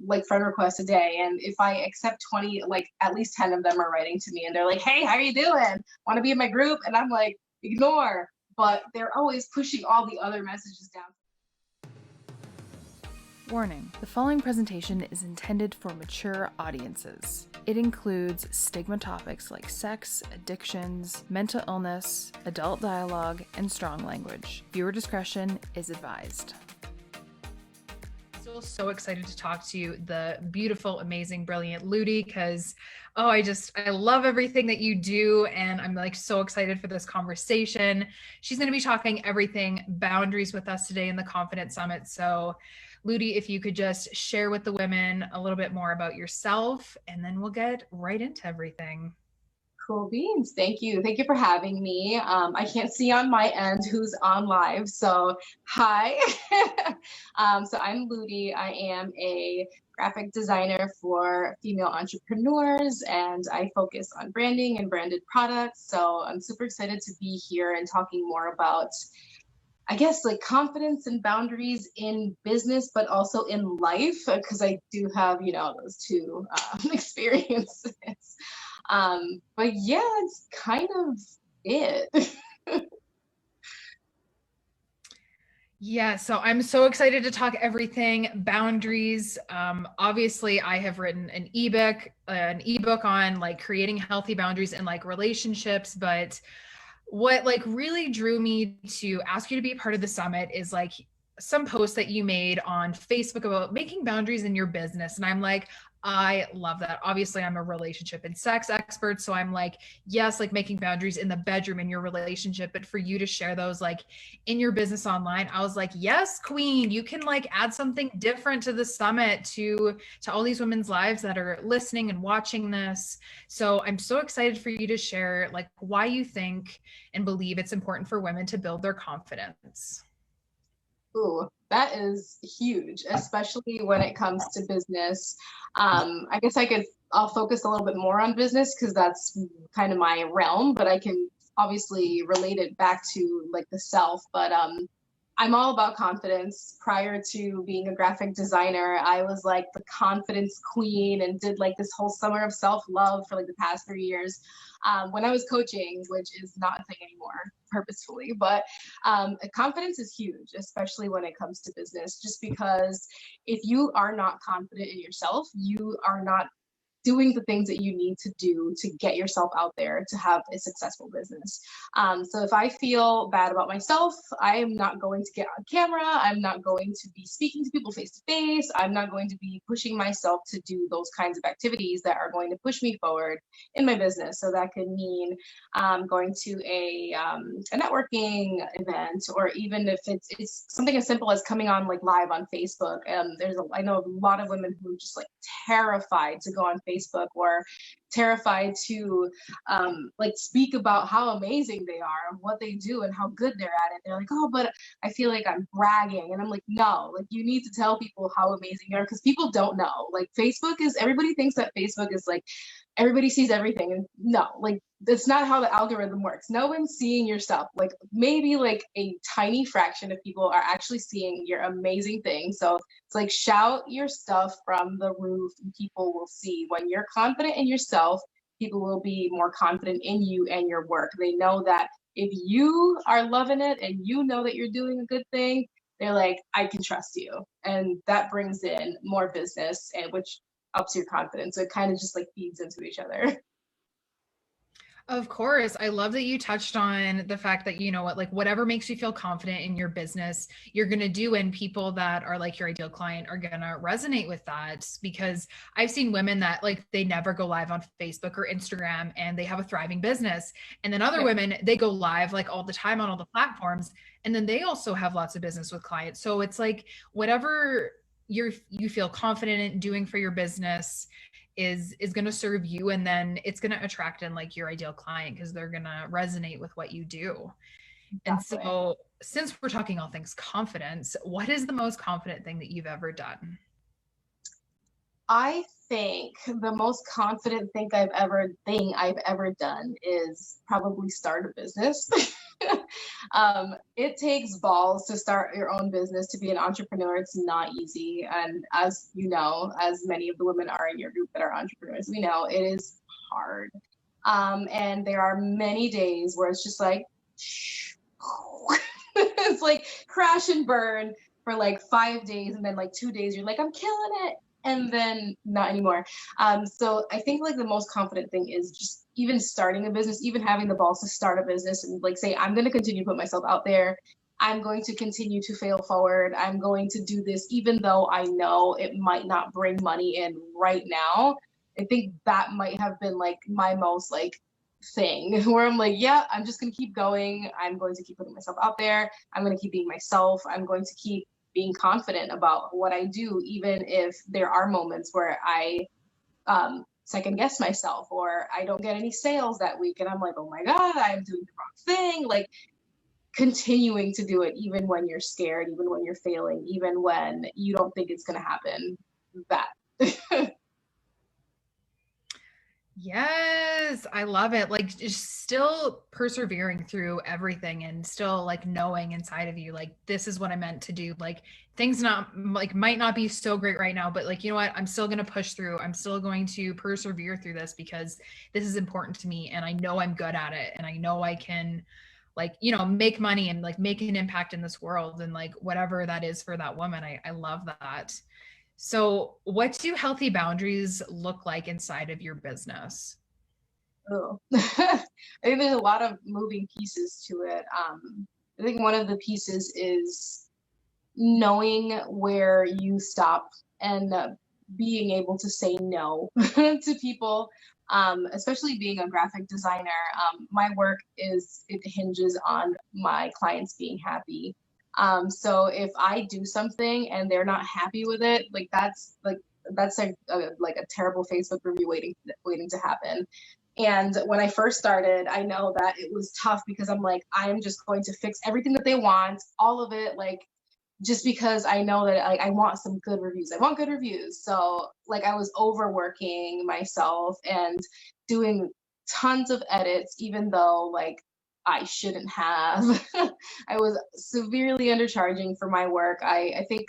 like friend requests a day, and if I accept 20, like at least 10 of them are writing to me and they're like, hey, how are you doing, want to be in my group? And I'm like, ignore. But they're always pushing all the other messages down. Warning, the following presentation is intended for mature audiences. It includes stigma topics like sex, addictions, mental illness, adult dialogue, and strong language. Viewer discretion is advised. Still so excited to talk to you, the beautiful, amazing, brilliant Luddy, because I love everything that you do, and I'm like so excited for this conversation. She's going to be talking everything boundaries with us today in the Confident Summit. So Luddy, if you could just share with the women a little bit more about yourself, and then we'll get right into everything. Cool beans. Thank you. Thank you for having me. I can't see on my end who's on live, so hi. So I'm Luddy. I am a graphic designer for female entrepreneurs, and I focus on branding and branded products. So I'm super excited to be here and talking more about, I guess, like confidence and boundaries in business, but also in life, because I do have, those two experiences. But yeah, it's kind of it. Yeah, so I'm so excited to talk everything boundaries. Obviously, I have written an ebook on like creating healthy boundaries in like relationships, but what like really drew me to ask you to be a part of the summit is like some posts that you made on Facebook about making boundaries in your business. And I'm like, I love that. Obviously, I'm a relationship and sex expert. So I'm like, yes, like making boundaries in the bedroom in your relationship, but for you to share those like in your business online, I was like, yes, queen, you can like add something different to the summit to all these women's lives that are listening and watching this. So I'm so excited for you to share like why you think and believe it's important for women to build their confidence. Ooh, that is huge, especially when it comes to business. I guess I'll focus a little bit more on business because that's kind of my realm, but I can obviously relate it back to like the self. But I'm all about confidence. Prior to being a graphic designer, I was like the confidence queen and did like this whole summer of self-love for like the past 3 years. When I was coaching, which is not a thing anymore, purposefully, but confidence is huge, especially when it comes to business, just because if you are not confident in yourself, you are not doing the things that you need to do to get yourself out there to have a successful business. So if I feel bad about myself, I am not going to get on camera. I'm not going to be speaking to people face to face. I'm not going to be pushing myself to do those kinds of activities that are going to push me forward in my business. So that could mean going to a networking event, or even if it's something as simple as coming on like live on Facebook. I know a lot of women who are just like terrified to go on Facebook or terrified to like speak about how amazing they are and what they do and how good they're at it. They're like, oh, but I feel like I'm bragging. And I'm like, no, like you need to tell people how amazing you are, because people don't know. Like everybody thinks that Facebook is like everybody sees everything, and no, like that's not how the algorithm works. No one's seeing your stuff. Like maybe like a tiny fraction of people are actually seeing your amazing thing. So it's like shout your stuff from the roof and people will see. When you're confident in yourself, people will be more confident in you and your work. They know that if you are loving it and you know that you're doing a good thing, they're like, I can trust you. And that brings in more business, and which ups your confidence. So it kind of just like feeds into each other. Of course. I love that you touched on the fact that, you know what, like whatever makes you feel confident in your business, you're going to do. And people that are like your ideal client are going to resonate with that, because I've seen women that like, they never go live on Facebook or Instagram and they have a thriving business. And then other women, they go live like all the time on all the platforms. And then they also have lots of business with clients. So it's like, whatever you feel confident in doing for your business is going to serve you, and then it's going to attract in like your ideal client because they're going to resonate with what you do. Exactly. And so since we're talking all things confidence, what is the most confident thing that you've ever done? I think the most confident thing I've ever done is probably start a business. It takes balls to start your own business, to be an entrepreneur. It's not easy. And as you know, as many of the women are in your group that are entrepreneurs, we know it is hard. And there are many days where it's just like, it's like crash and burn for like 5 days. And then like 2 days, you're like, I'm killing it. And then not anymore. So I think like the most confident thing is just even starting a business, even having the balls to start a business and like say, I'm going to continue to put myself out there. I'm going to continue to fail forward. I'm going to do this, even though I know it might not bring money in right now. I think that might have been like my most like thing where I'm like, yeah, I'm just going to keep going. I'm going to keep putting myself out there. I'm going to keep being myself. I'm going to keep being confident about what I do, even if there are moments where I second guess myself or I don't get any sales that week and I'm like, oh my God, I'm doing the wrong thing. Like continuing to do it even when you're scared, even when you're failing, even when you don't think it's going to happen. That. Yes, I love it. Like just still persevering through everything and still like knowing inside of you, like, this is what I meant to do. Like things not like might not be so great right now, but like, you know what? I'm still going to push through. I'm still going to persevere through this because this is important to me. And I know I'm good at it. And I know I can like, you know, make money and like make an impact in this world and like whatever that is for that woman. I love that. So, what do healthy boundaries look like inside of your business? Oh. I think there's a lot of moving pieces to it. I think one of the pieces is knowing where you stop and being able to say no to people, especially being a graphic designer. My work it hinges on my clients being happy. So if I do something and they're not happy with it, that's like a terrible Facebook review waiting to happen. And when I first started, I know that it was tough because I'm like, I'm just going to fix everything that they want, all of it, like just because I know that I want some good reviews. I want good reviews. So like I was overworking myself and doing tons of edits, even though like I shouldn't have. I was severely undercharging for my work. I think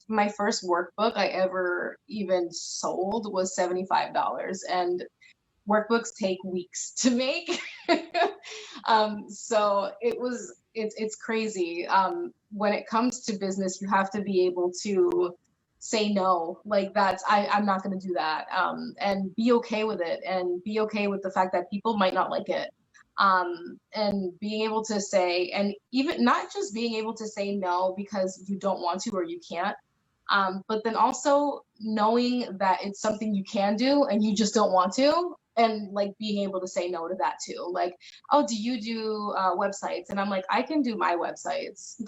my first workbook I ever even sold was $75, and workbooks take weeks to make. So it's crazy. When it comes to business, you have to be able to say no. Like I'm not going to do that. And be okay with it, and be okay with the fact that people might not like it. And being able to say, and even not just being able to say no because you don't want to or you can't, but then also knowing that it's something you can do and you just don't want to, and like being able to say no to that too. Like, oh, do you do websites? And I'm like, I can do my websites.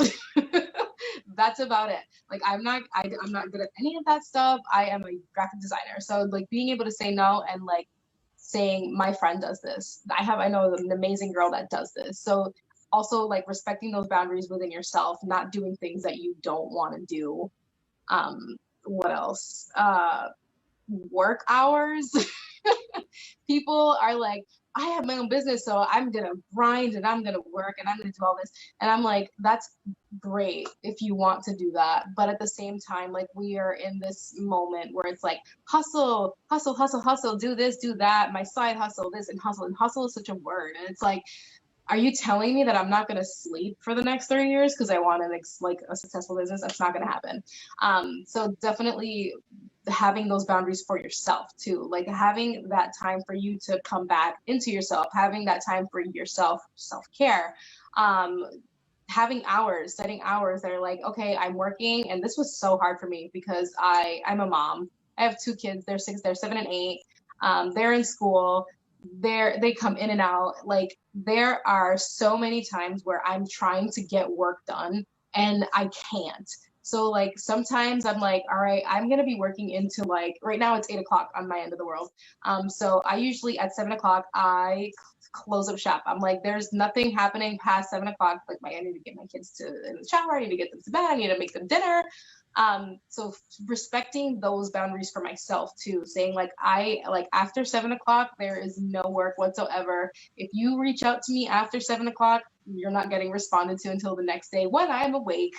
That's about it. Like I'm not good at any of that stuff. I am a graphic designer. So like being able to say no and like saying my friend does this. I know an amazing girl that does this. So also like respecting those boundaries within yourself, not doing things that you don't want to do. What else? Work hours. People are like, I have my own business, so I'm gonna grind and I'm gonna work and I'm gonna do all this. And I'm like, that's great if you want to do that. But at the same time, like we are in this moment where it's like hustle, hustle, hustle, hustle, do this, do that, my side hustle, this, and hustle is such a word. And it's like, are you telling me that I'm not going to sleep for the next 30 years because I want to like a successful business? That's not going to happen. So definitely having those boundaries for yourself too, like having that time for you to come back into yourself, having that time for yourself, self-care, having hours, setting hours that are like, okay, I'm working. And this was so hard for me because I'm a mom. I have 2 kids. They're 6, they're 7 and 8. They're in school. They come in and out. Like there are so many times where I'm trying to get work done and I can't. So like sometimes I'm like, all right, I'm gonna be working into like right now it's 8 o'clock on my end of the world. So I usually at 7 o'clock I close up shop. I'm like, there's nothing happening past 7 o'clock. Like I need to get my kids in the shower. I need to get them to bed. I need to make them dinner. So respecting those boundaries for myself too, saying like, I like after 7 o'clock, there is no work whatsoever. If you reach out to me after 7 o'clock, you're not getting responded to until the next day when I'm awake.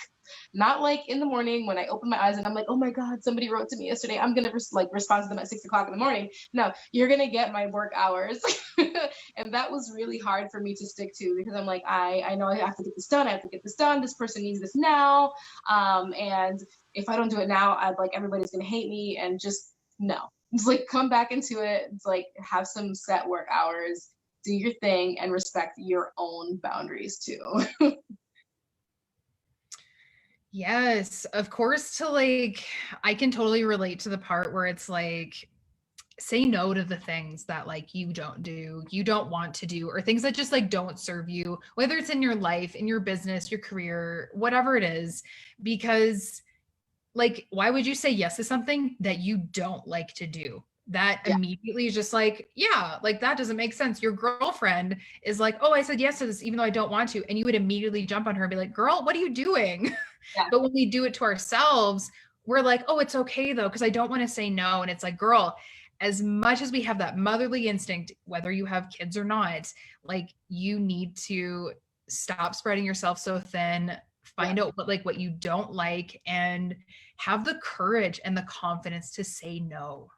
Not like in the morning when I open my eyes and I'm like, oh my God, somebody wrote to me yesterday. I'm gonna respond to them at 6 o'clock in the morning. No, you're gonna get my work hours. And that was really hard for me to stick to because I'm like, I know I have to get this done. I have to get this done. This person needs this now. And if I don't do it now, I'd like everybody's gonna hate me and just no. It's like come back into it. It's like have some set work hours, do your thing, and respect your own boundaries too. Yes, of course. To like, I can totally relate to the part where it's like, say no to the things that like you don't want to do, or things that just like don't serve you, whether it's in your life, in your business, your career, whatever it is, because like, why would you say yes to something that you don't like to do? That Yeah. immediately is just like, yeah, like that doesn't make sense. Your girlfriend is like, oh, I said yes to this, even though I don't want to. And you would immediately jump on her and be like, girl, what are you doing? Yeah. But when we do it to ourselves, we're like, oh, it's okay though, because I don't want to say no. And it's like, girl, as much as we have that motherly instinct, whether you have kids or not, like you need to stop spreading yourself so thin, find out what you don't like, and have the courage and the confidence to say no.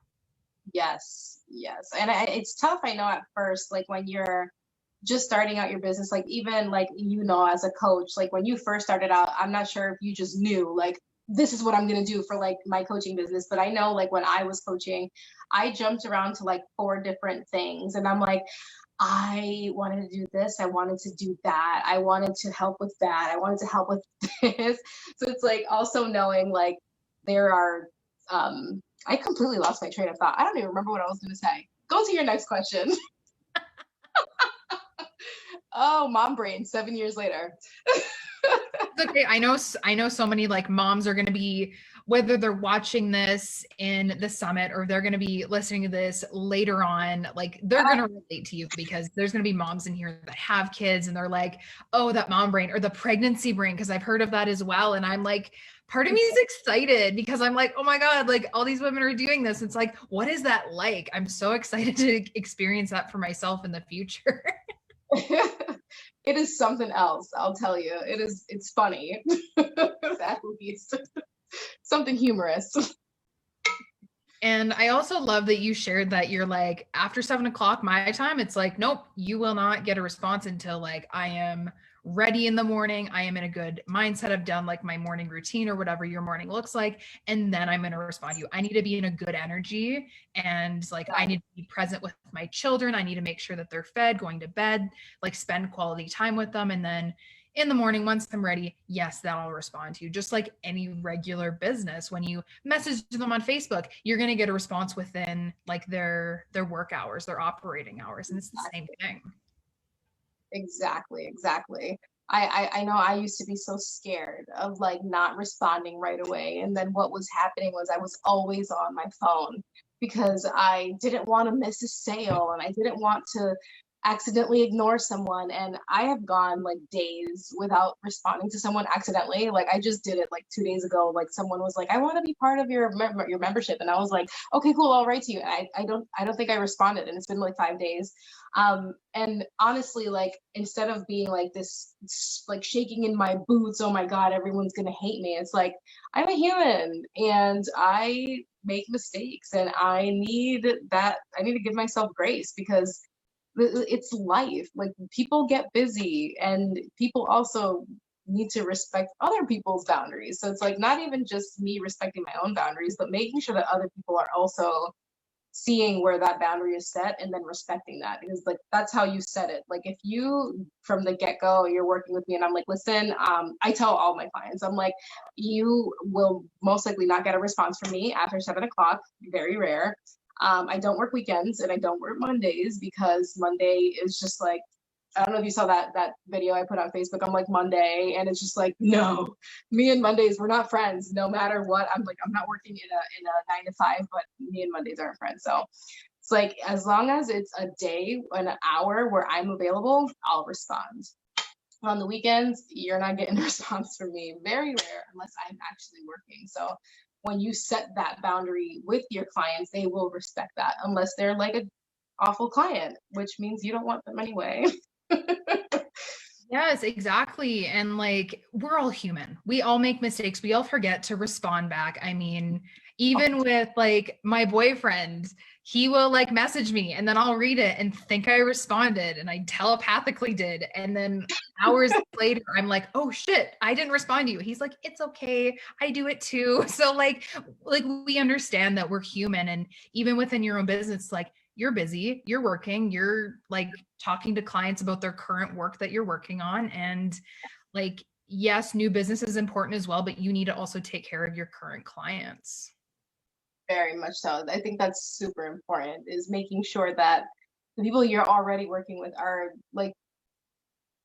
Yes, yes. And it's tough, I know, at first, like when you're just starting out your business, like even like, as a coach, like when you first started out, I'm not sure if you just knew, like, this is what I'm going to do for like my coaching business. But I know like when I was coaching, I jumped around to like 4 different things. And I'm like, I wanted to do this. I wanted to do that. I wanted to help with that. I wanted to help with this. So it's like also knowing like there are, I completely lost my train of thought. I don't even remember what I was going to say. Go to your next question. Oh, mom brain, 7 years later. Okay, I know so many like moms are going to be, whether they're watching this in the summit or they're going to be listening to this later on, like they're going to relate to you, because there's going to be moms in here that have kids and they're like, oh, that mom brain or the pregnancy brain, because I've heard of that as well. And I'm like, part of me is excited because I'm like, oh my God, like all these women are doing this. It's like, what is that like? I'm so excited to experience that for myself in the future. It is something else, I'll tell you. It's funny. At least. Something humorous. And I also love that you shared that you're like, after 7 o'clock my time, it's like, nope, you will not get a response until like I am ready in the morning. I am in a good mindset. I've done like my morning routine or whatever your morning looks like. And then I'm going to respond to you. I need to be in a good energy, and like, I need to be present with my children. I need to make sure that they're fed, going to bed, like spend quality time with them. And then in the morning, once I'm ready, yes, that I'll respond to you. Just like any regular business, when you message them on Facebook, you're going to get a response within like their work hours, their operating hours. And it's the same thing. Exactly. I know I used to be so scared of like not responding right away. And then what was happening was I was always on my phone because I didn't want to miss a sale and I didn't want to accidentally ignore someone. And I have gone like days without responding to someone accidentally. Like I just did it like 2 days ago. Like someone was like, I want to be part of your membership. And I was like, okay, cool, I'll write to you. And I don't think I responded, and it's been like 5 days. And honestly, like instead of being like this, like shaking in my boots, oh my God, everyone's gonna hate me. It's like I'm a human and I make mistakes, and I need to give myself grace because it's life. Like people get busy, and people also need to respect other people's boundaries. So it's like not even just me respecting my own boundaries, but making sure that other people are also seeing where that boundary is set and then respecting that, because like that's how you set it. Like if you from the get-go you're working with me and I'm like, listen, I tell all my clients, I'm like, you will most likely not get a response from me after 7 o'clock, very rare. I don't work weekends and I don't work Mondays because Monday is just like, I don't know if you saw that video I put on Facebook. I'm like Monday, and it's just like, no, me and Mondays, we're not friends. No matter what, I'm like, I'm not working in a 9 to 5, but me and Mondays aren't friends. So it's like as long as it's a day, an hour where I'm available, I'll respond. On the weekends, you're not getting a response from me. Very rare, unless I'm actually working. So when you set that boundary with your clients, they will respect that, unless they're like an awful client, which means you don't want them anyway. Yes, exactly. And like, we're all human. We all make mistakes. We all forget to respond back. I mean, even with like my boyfriend, he will like message me and then I'll read it and think I responded and I telepathically did. And then hours later, I'm like, oh shit, I didn't respond to you. He's like, it's okay. I do it too. So like we understand that we're human. And even within your own business, like you're busy, you're working, you're like talking to clients about their current work that you're working on. And like, yes, new business is important as well, but you need to also take care of your current clients. Very much so. I think that's super important, is making sure that the people you're already working with are like,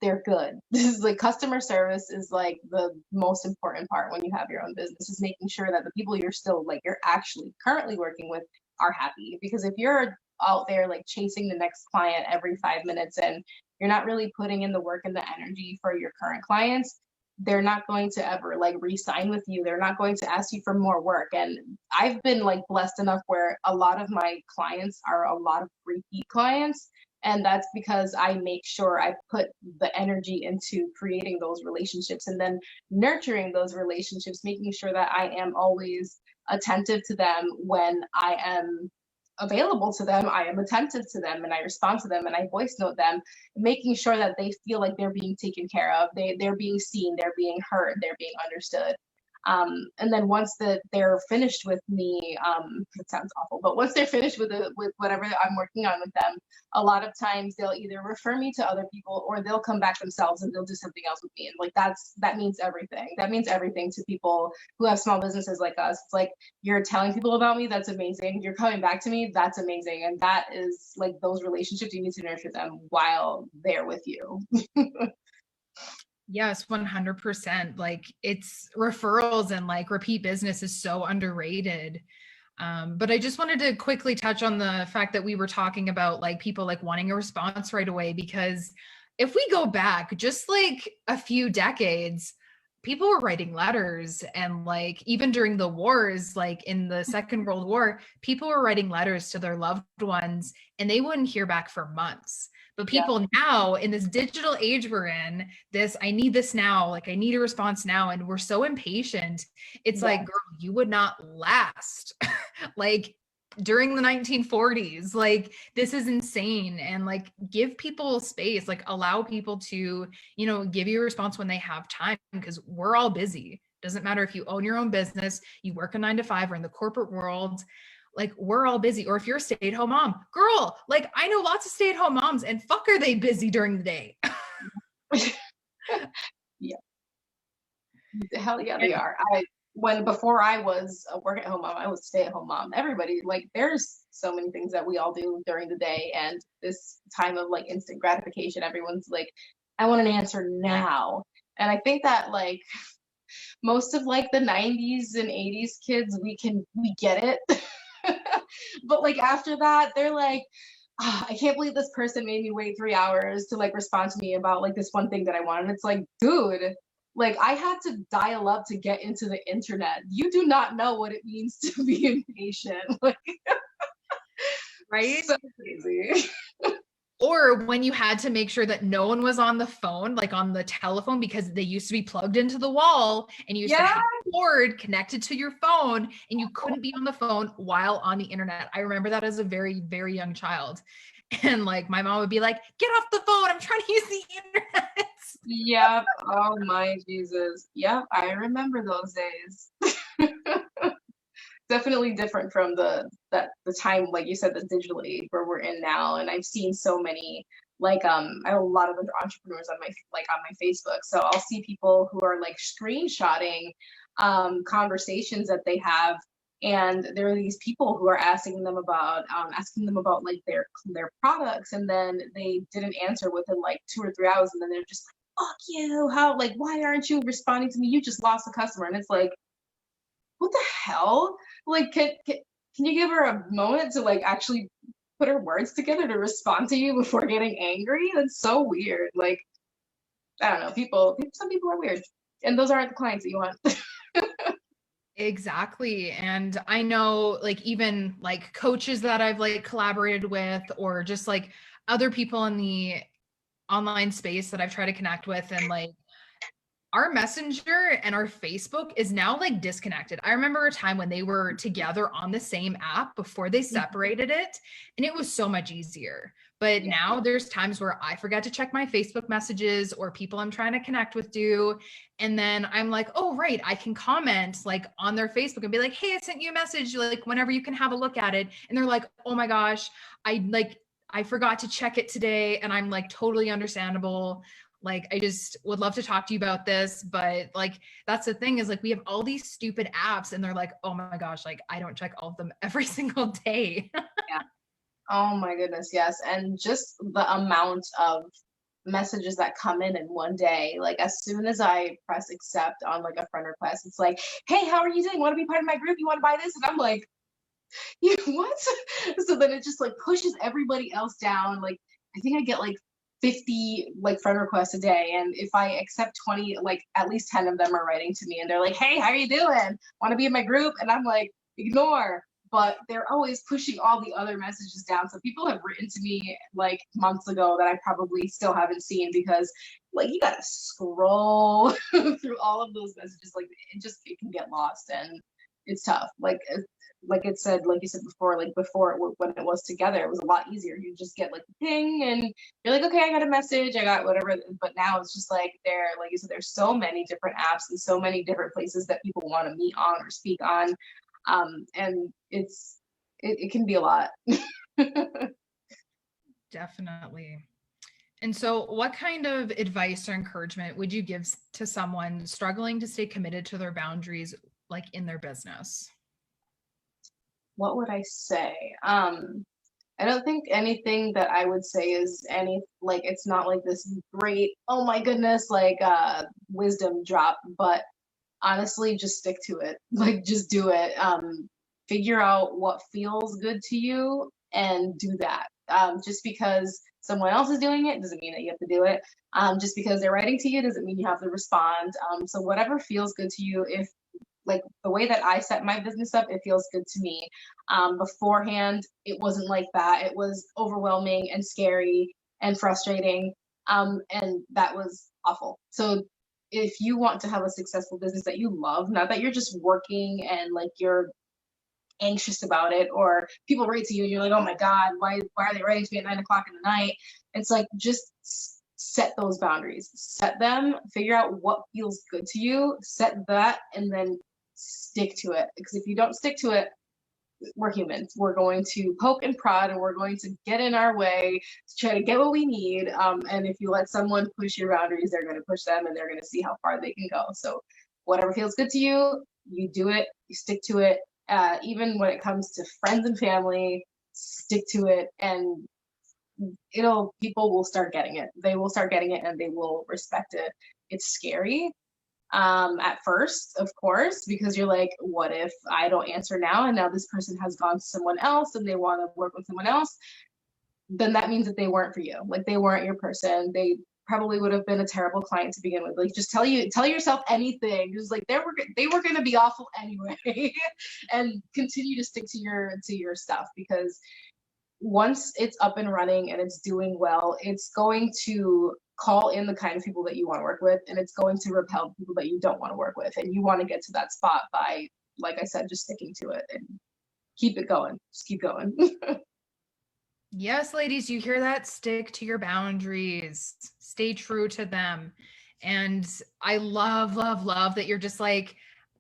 they're good. This is like, customer service is like the most important part when you have your own business, is making sure that the people you're still like, you're actually currently working with are happy. Because if you're out there like chasing the next client every 5 minutes and you're not really putting in the work and the energy for your current clients, they're not going to ever like re-sign with you. They're not going to ask you for more work. And I've been like blessed enough where a lot of my clients are a lot of repeat clients, and that's because I make sure I put the energy into creating those relationships and then nurturing those relationships, making sure that I am always attentive to them. When I am available to them, I am attentive to them, and I respond to them, and I voice note them, making sure that they feel like they're being taken care of, they're being seen, they're being heard, they're being understood. And then once that they're finished with me, it sounds awful, but once they're finished with whatever I'm working on with them, a lot of times they'll either refer me to other people or they'll come back themselves and they'll do something else with me. And like, that means everything. That means everything to people who have small businesses like us. It's like, you're telling people about me, that's amazing. You're coming back to me, that's amazing. And that is like, those relationships, you need to nurture them while they're with you. Yes, 100%. Like it's referrals and like repeat business is so underrated. But I just wanted to quickly touch on the fact that we were talking about like people like wanting a response right away, because if we go back just like a few decades, people were writing letters, and like even during the wars, like in the Second World War, people were writing letters to their loved ones and they wouldn't hear back for months. But Yeah. people now in this digital age we're in, this, I need this now, like I need a response now. And we're so impatient. It's Yeah. like, girl, you would not last like during the 1940s. Like this is insane. And like give people space, like allow people to, you know, give you a response when they have time, because we're all busy. Doesn't matter if you own your own business, you work a 9 to 5, or in the corporate world, like we're all busy. Or if you're a stay-at-home mom, girl, like I know lots of stay-at-home moms, and fuck are they busy during the day. Yeah. Hell yeah, they are. Before I was a work at home mom, I was a stay at home mom. Everybody, like, there's so many things that we all do during the day, and this time of like instant gratification, everyone's like, I want an answer now. And I think that like most of like the 90s and 80s kids, we get it. But like after that, they're like, "Ah, I can't believe this person made me wait 3 hours to like respond to me about like this one thing that I wanted." It's like, dude, like I had to dial up to get into the internet. You do not know what it means to be impatient. Like, Right? so crazy. Or when you had to make sure that no one was on the phone, like on the telephone, because they used to be plugged into the wall, and you used to Yeah. have a cord connected to your phone, and you couldn't be on the phone while on the internet. I remember that as a very, very young child. And like my mom would be like, get off the phone, I'm trying to use the internet. Yep. Oh my Jesus. Yep. I remember those days. Definitely different from the time, like you said, the digital age where we're in now. And I've seen so many, like, I have a lot of entrepreneurs on my Facebook, so I'll see people who are like screenshotting conversations that they have, and there are these people who are asking them about like their products, and then they didn't answer within like 2 or 3 hours, and then they're just like, fuck you, how, like, why aren't you responding to me, you just lost a customer. And it's like, what the hell? Like, can you give her a moment to like actually put her words together to respond to you before getting angry? That's so weird. Like, I don't know, some people are weird, and those aren't the clients that you want. Exactly. And I know like even like coaches that I've like collaborated with, or just like other people in the online space that I've tried to connect with, and like our messenger and our Facebook is now like disconnected. I remember a time when they were together on the same app before they separated it, and it was so much easier. But now there's times where I forget to check my Facebook messages, or people I'm trying to connect with do. And then I'm like, oh, right, I can comment like on their Facebook and be like, hey, I sent you a message, like whenever you can have a look at it. And they're like, oh my gosh, I forgot to check it today. And I'm like, totally understandable. Like, I just would love to talk to you about this. But like, that's the thing, is like, we have all these stupid apps and they're like, oh my gosh, like I don't check all of them every single day. Yeah. Oh my goodness, yes. And just the amount of messages that come in one day, like as soon as I press accept on like a friend request, it's like, hey, how are you doing? Want to be part of my group? You want to buy this? And I'm like, yeah, what? So then it just like pushes everybody else down. Like I think I get like 50 like friend requests a day, and if I accept 20, like at least 10 of them are writing to me and they're like, hey, how are you doing? Want to be in my group? And I'm like, ignore. But they're always pushing all the other messages down. So people have written to me like months ago that I probably still haven't seen, because like you gotta scroll through all of those messages. Like it can get lost, and it's tough. Like you said before, like before when it was together, it was a lot easier. You just get like the ping and you're like, okay, I got a message, I got whatever. But now it's just like like you said, there's so many different apps and so many different places that people want to meet on or speak on. And it can be a lot. Definitely. And so what kind of advice or encouragement would you give to someone struggling to stay committed to their boundaries, like in their business? What would I say? I don't think anything that I would say is it's not like this great, oh my goodness, like wisdom drop, but honestly, just stick to it. Like just do it. Figure out what feels good to you and do that. Just because someone else is doing it doesn't mean that you have to do it. Just because they're writing to you doesn't mean you have to respond. So whatever feels good to you, if like the way that I set my business up, it feels good to me. Beforehand, it wasn't like that. It was overwhelming and scary and frustrating. And that was awful. So if you want to have a successful business that you love, not that you're just working and like you're anxious about it, or people write to you and you're like, oh my God, why are they writing to me at 9 o'clock in the night? It's like, just set those boundaries, set them, figure out what feels good to you, set that, and then stick to it. Because if you don't stick to it, we're humans. We're going to poke and prod, and we're going to get in our way to try to get what we need. And if you let someone push your boundaries, they're going to push them, and they're going to see how far they can go. So whatever feels good to you, you do it, you stick to it. Even when it comes to friends and family, stick to it, and people will start getting it. They will start getting it, and they will respect it. It's scary at first, of course, because you're like, what if I don't answer now, and now this person has gone to someone else and they want to work with someone else? Then that means that they weren't for you. Like they weren't your person. They probably would have been a terrible client to begin with. Like just tell yourself anything. Just like they were going to be awful anyway, and continue to stick to your stuff, because once it's up and running and it's doing well, it's going to call in the kind of people that you want to work with, and it's going to repel people that you don't want to work with. And you want to get to that spot by, like I said, just sticking to it and keep it going. Just keep going. Yes, ladies, you hear that? Stick to your boundaries, stay true to them. And I love, love, love that you're just like,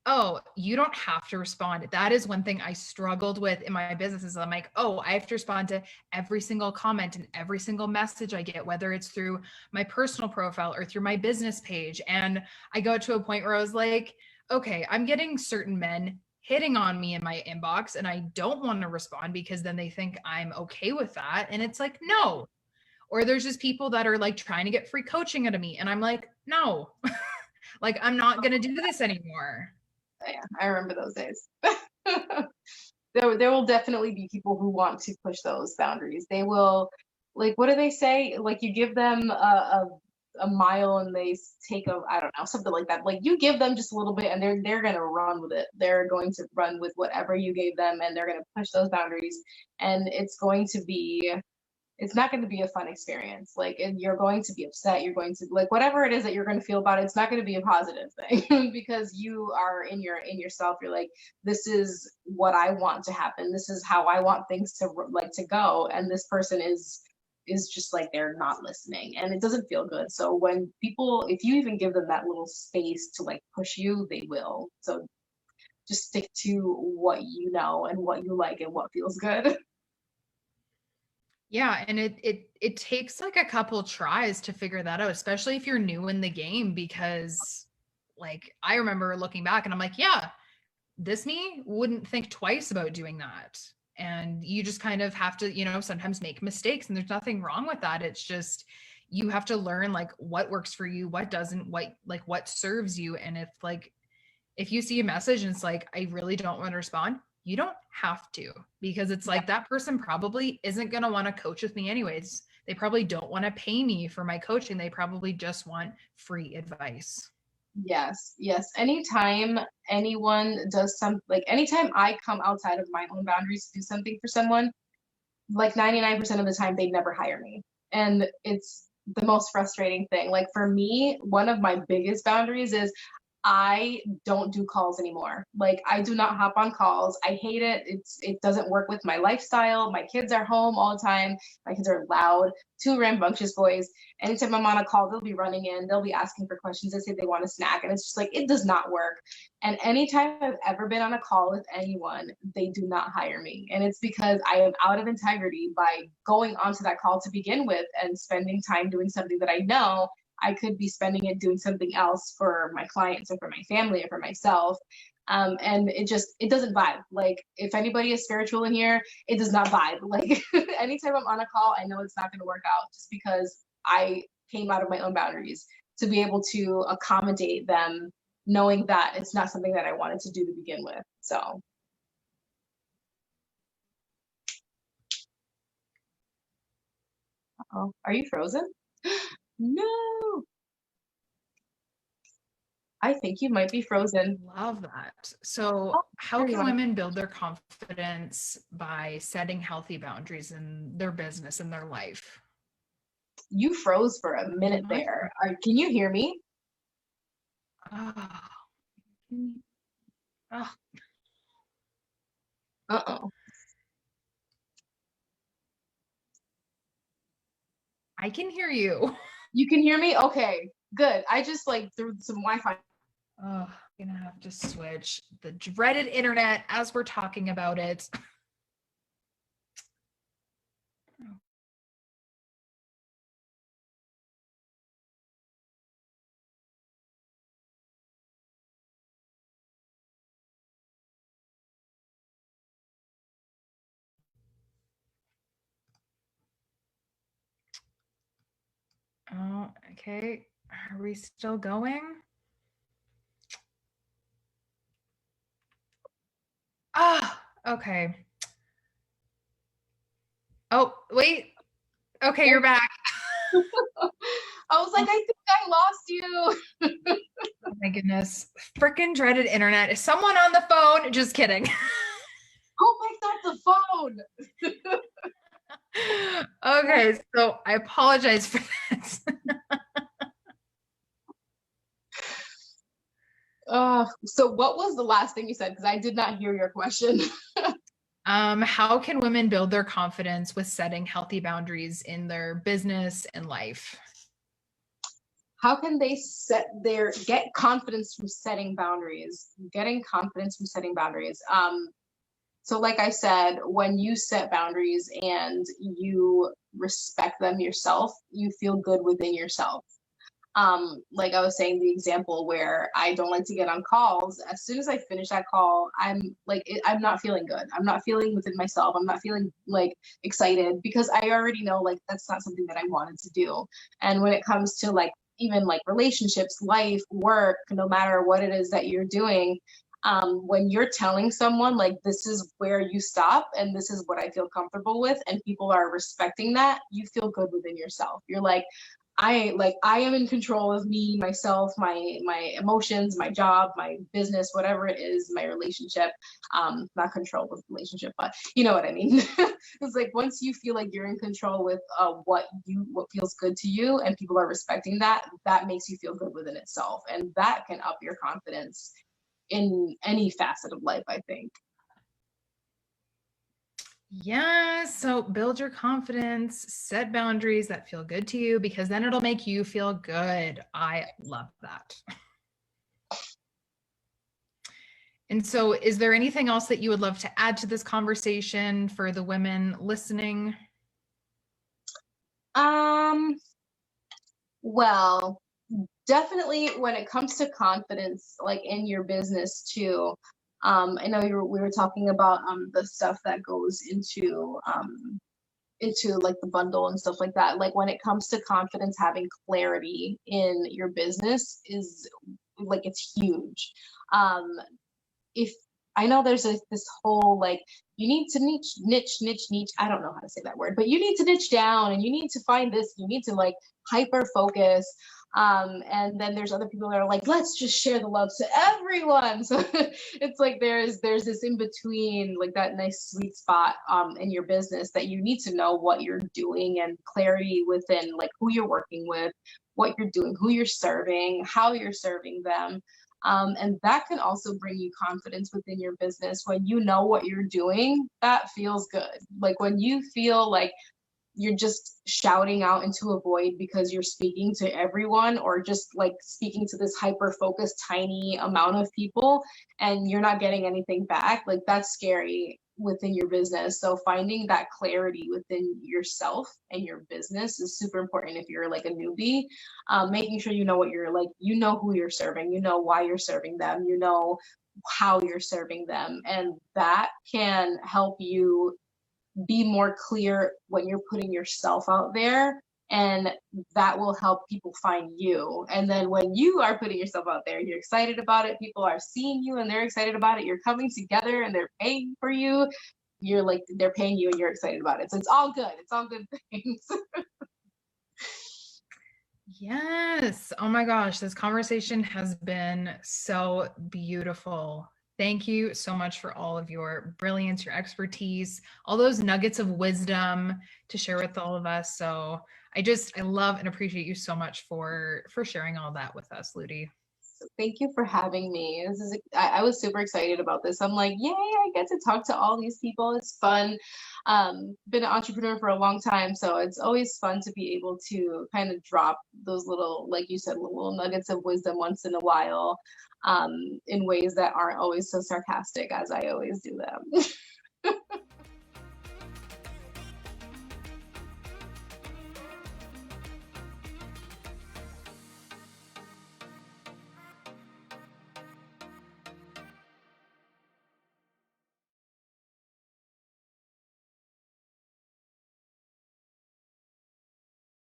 oh, you don't have to respond. That is one thing I struggled with in my business, is I'm like, oh, I have to respond to every single comment and every single message I get, whether it's through my personal profile or through my business page. And I got to a point where I was like, okay, I'm getting certain men hitting on me in my inbox, and I don't want to respond because then they think I'm okay with that. And it's like, no. Or there's just people that are like trying to get free coaching out of me. And I'm like, no, like, I'm not going to do this anymore. Yeah, I remember those days. There will definitely be people who want to push those boundaries. They will, like, what do they say? Like, you give them a mile and they take I don't know, something like that. Like you give them just a little bit and they're going to run with it. They're going to run with whatever you gave them and they're going to push those boundaries. And it's not going to be a fun experience. Like, and you're going to be upset. You're going to like whatever it is that you're going to feel about it. It's not going to be a positive thing because you are in yourself. You're like, this is what I want to happen. This is how I want things to go. And this person is just like, they're not listening and it doesn't feel good. So when people, if you even give them that little space to like push you, they will. So just stick to what you know and what you like and what feels good. Yeah, and it takes like a couple tries to figure that out, especially if you're new in the game, because like I remember looking back and I'm like, yeah, this me wouldn't think twice about doing that. And you just kind of have to, sometimes make mistakes, and there's nothing wrong with that. It's just you have to learn like what works for you, what doesn't, what serves you. And if you see a message and it's like, I really don't want to respond, you don't have to, because it's like that person probably isn't going to want to coach with me anyways. They probably don't want to pay me for my coaching. They probably just want free advice. Yes. Anytime anyone does anytime I come outside of my own boundaries to do something for someone, like 99% of the time, they never hire me. And it's the most frustrating thing. Like for me, one of my biggest boundaries is I don't do calls anymore. Like I do not hop on calls. I hate it. It doesn't work with my lifestyle. My kids are home all the time. My kids are loud, two rambunctious boys. Anytime I'm on a call, they'll be running in, they'll be asking for questions. They say they want a snack. And it's just like, it does not work. And anytime I've ever been on a call with anyone, they do not hire me. And it's because I am out of integrity by going onto that call to begin with and spending time doing something that I know I could be spending it doing something else for my clients or for my family or for myself. And it doesn't vibe. Like if anybody is spiritual in here, it does not vibe. Like anytime I'm on a call, I know it's not going to work out just because I came out of my own boundaries to be able to accommodate them, knowing that it's not something that I wanted to do to begin with. So. Uh-oh, are you frozen? No. I think you might be frozen. Love that. So how can women build their confidence by setting healthy boundaries in their business and their life? You froze for a minute there. Can you hear me? Uh-oh. I can hear you. You can hear me? Okay, good. I just threw some Wi-Fi. Oh, I'm gonna have to switch the dreaded internet as we're talking about it. Oh, okay. Are we still going? Okay. Oh, wait. Okay, you're back. I was like, I think I lost you. Oh my goodness. Freaking dreaded internet. Is someone on the phone? Just kidding. Oh my God, the phone. Okay, so I apologize for that. So what was the last thing you said? Because I did not hear your question. How can women build their confidence with setting healthy boundaries in their business and life? How can they get confidence from setting boundaries? Getting confidence from setting boundaries. So like I said, when you set boundaries and you respect them yourself, you feel good within yourself. Like I was saying, the example where I don't like to get on calls. As soon as I finish that call, I'm not feeling good. I'm not feeling within myself. I'm not feeling excited because I already know that's not something that I wanted to do. And when it comes to even relationships, life, work, no matter what it is that you're doing, when you're telling someone this is where you stop and this is what I feel comfortable with, and people are respecting that, you feel good within yourself. You're like, I am in control of me, myself, my emotions, my job, my business, whatever it is, my relationship. Not control with relationship, but you know what I mean. It's like once you feel like you're in control with what feels good to you, and people are respecting that, that makes you feel good within itself, and that can up your confidence in any facet of life, I think. Yeah, so build your confidence, set boundaries that feel good to you, because then it'll make you feel good. I love that. And so, is there anything else that you would love to add to this conversation for the women listening? Well, definitely when it comes to confidence, like in your business too. I know we were talking about the stuff that goes into like the bundle and stuff like that. Like when it comes to confidence, having clarity in your business is like it's huge. If I know there's this whole like you need to niche. I don't know how to say that word, but you need to niche down and you need to find this. You need to like hyper focus. And then there's other people that are like, let's just share the love to everyone. So it's like there's this in between, like that nice sweet spot in your business that you need to know what you're doing and clarity within like who you're working with, what you're doing, who you're serving, how you're serving them. And that can also bring you confidence within your business when you know what you're doing. That feels good. Like when you feel like you're just shouting out into a void because you're speaking to everyone or just like speaking to this hyper focused tiny amount of people and you're not getting anything back, like that's scary within your business. So finding that clarity within yourself and your business is super important if you're like a newbie. Making sure you know what you're like, you know who you're serving, you know why you're serving them, you know how you're serving them, and that can help you be more clear when you're putting yourself out there, and that will help people find you. And then when you are putting yourself out there, you're excited about it, people are seeing you and they're excited about it, you're coming together and they're paying for you, you're like they're paying you and you're excited about it, so it's all good, it's all good things. Yes. Oh my gosh, this conversation has been so beautiful. Thank you so much for all of your brilliance, your expertise, all those nuggets of wisdom to share with all of us. So I love and appreciate you so much for sharing all that with us, Luddy. Thank you for having me. I was super excited about this. I'm like, yay, I get to talk to all these people. It's fun. Been an entrepreneur for a long time, so it's always fun to be able to kind of drop those little, like you said, little nuggets of wisdom once in a while, in ways that aren't always so sarcastic as I always do them.